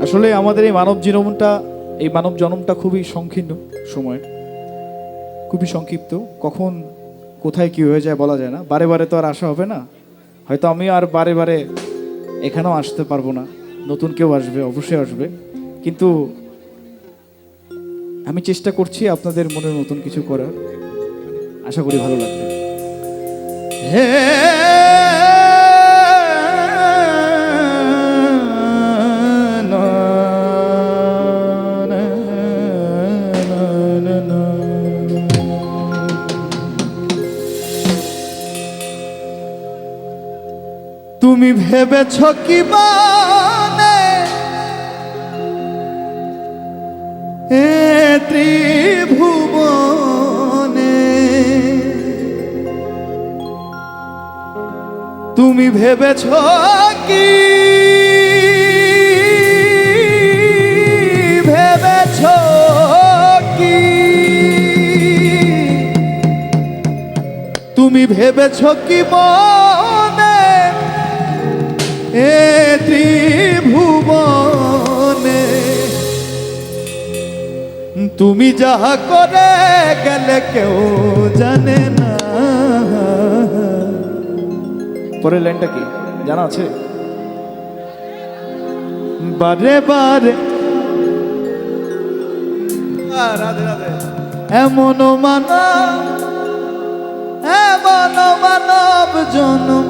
আসলে আমাদের এই মানব জন্মটা খুবই সংকীর্ণ সময়, খুবই সংক্ষিপ্ত। কখন কোথায় কি হয়ে যায় বলা যায় না। বারে বারে তো আর আসা হবে না, হয়তো আমি আর বারে বারে এখানেও আসতে পারবো না। নতুন কেউ আসবে, অবশ্যই আসবে, কিন্তু আমি চেষ্টা করছি আপনাদের মনে নতুন কিছু করার। আশা করি ভালো লাগবে। হে তুমি ভেবেছ কি মানে এ ত্রিভুবনে, তুমি ভেবেছ কি, ভেবেছ কি, তুমি ভেবেছ কি মনে এ ত্রিভুবনে, তুমি যাহা করে গেলে কেউ জানে না। পরের লাইনটা কি জানা আছে? বারে বারে রাধে রাধে এমন মানব জনম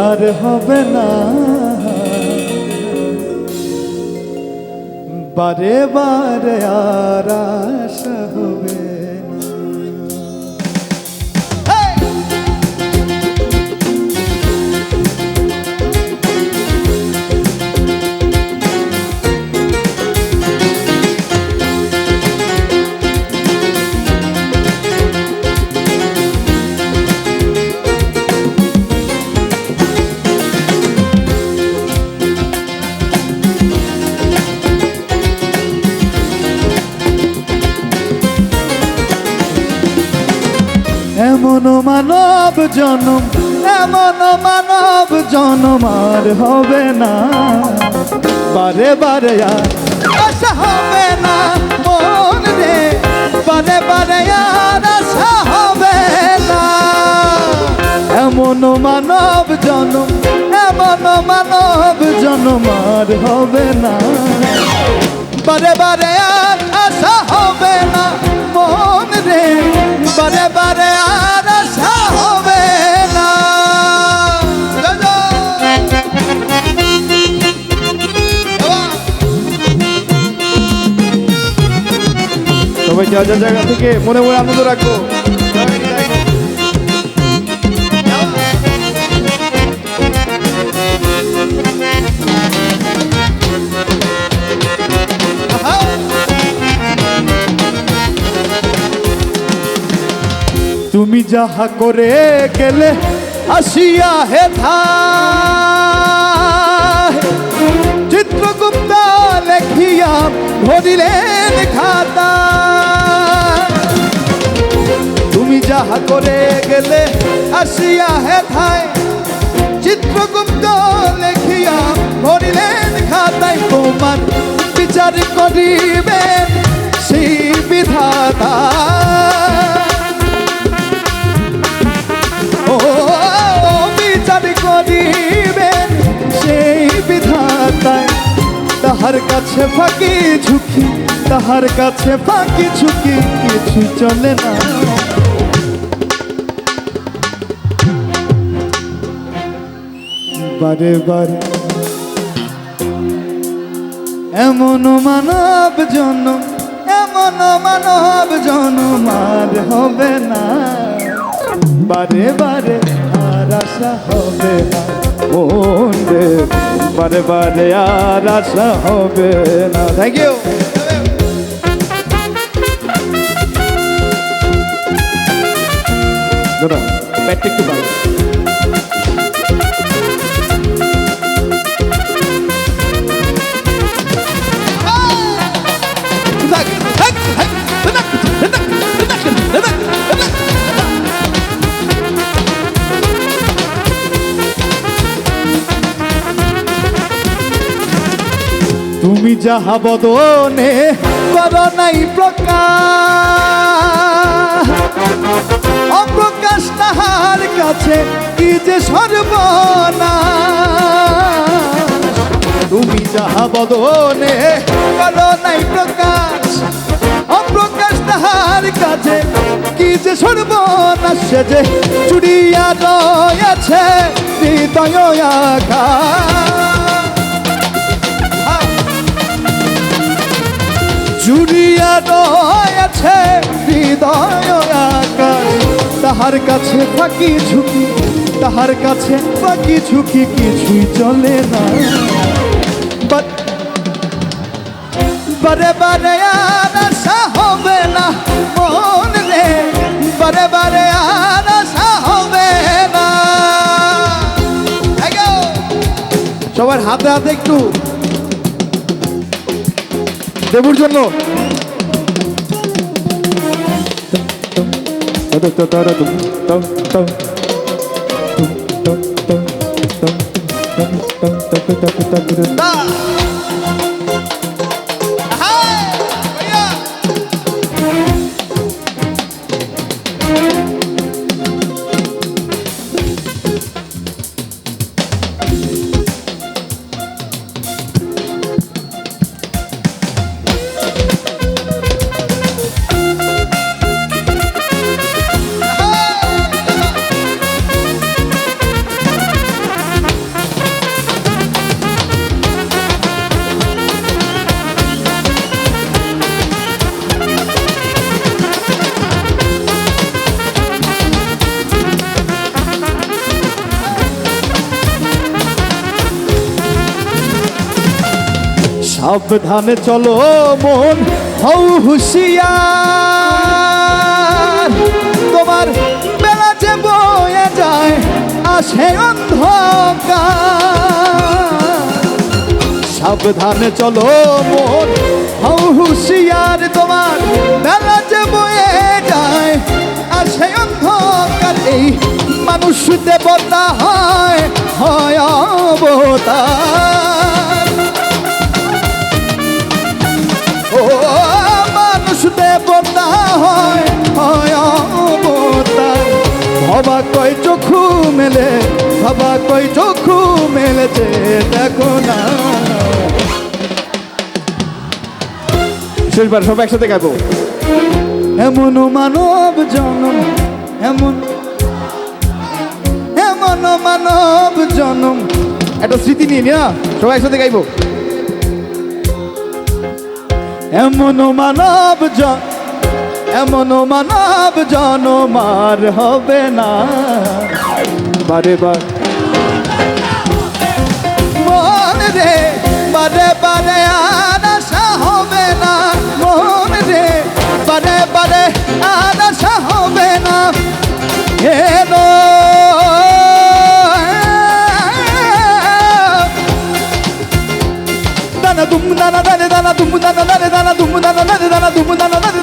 আর হবে না, বারে বারে আর আশা হবে না। এমন মানব জনম আর হবে না, বারে বারে আর আশা হবে না মন রে, বারে বারে আর আশা হবে না। এমন মানব জনম আর হবে না, বারে বারে আর আশা হবে না মন রে, বারে বারে আর আশা হবে না। সবাই যা যা জায়গা থেকে মনে মনে আনন্দ রাখবো। তুমি যাহা করে গেলে আসিয়া হে চিত্রগুপ্ত লেখিয়া ভরিলেন খাতা। তুমি যাহা করে গেলে আসিয়া হে চিত্রগুপ্ত লেখিয়া ভরিলেন খাতায়, তোমার বিচার করিবেন সেই বিধাতা। বিচার করিবেন সেই বিধাতায়, তাহার কাছে ফাঁকি ঝুঁকি, তাহার কাছে ফাঁকি ঝুঁকি কিছু চলে না। বারে বারে এমন মানব জনম আর হবে না, বারে বারে আর আশা হবে না মন রে, বারে বারে আর আশা হবে না। Thank you. দাদা ব্যাটটা একটু ভালো। তুমি যাহা বদনে করো নাই প্রকাশ, অপ্রকাশ তাহার কাছে কি যে সর্বনাশ। তুমি যাহা বদনে করো নাই প্রকাশ, অপ্রকাশ তাহার কাছে কি যে সর্বনাশ। সে যে চুড়িয়া রয়েছে হৃদয় আকাশ, জুড়িয়া রয়েছে হৃদয় আকাশ। তাহার কাছে ফাঁকি ঝুঁকি, তাহার কাছে ফাঁকি ঝুঁকি কিছুই চলে না। বারে বারে আর আশা হবে না মন রে, বারে বারে আর আশা হবে না। সবার হাতে হাতে একটু দেবুর জন্য। সাবধানে চলো মন হও হুঁশিয়ার, তোমার বেলা যে বয়ে যায় আসে অন্ধকার। সাবধানে চলো মন হও হুঁশিয়ার, তোমার বেলা যে বয়ে যায় আসে অন্ধকার। এই মানুষ দেবতা হয় হয় অবতার, ও মানুষ দেবতা হয় হয় অবতার। ভবা কই চক্ষু মেলে, ভবা কই চক্ষু মেলেছে দেখো না। শেষবার সব একসাথে গাইবো। এমন মানব জনম, এমন এমন মানব জনম। একটা স্মৃতি নিয়ে না সব একসাথে গাইবো। এমন মানব এমন মানব জনমার হবে না। বারে বার মন রে, বারে বারে আর আশা হবে না মন রে, বারে বারে আর আশা হবে না। হেলো দানা দুম দানা দানে দানা দুম দানা দানে দানা দুম দানা দানে দানা দুম দানা দানে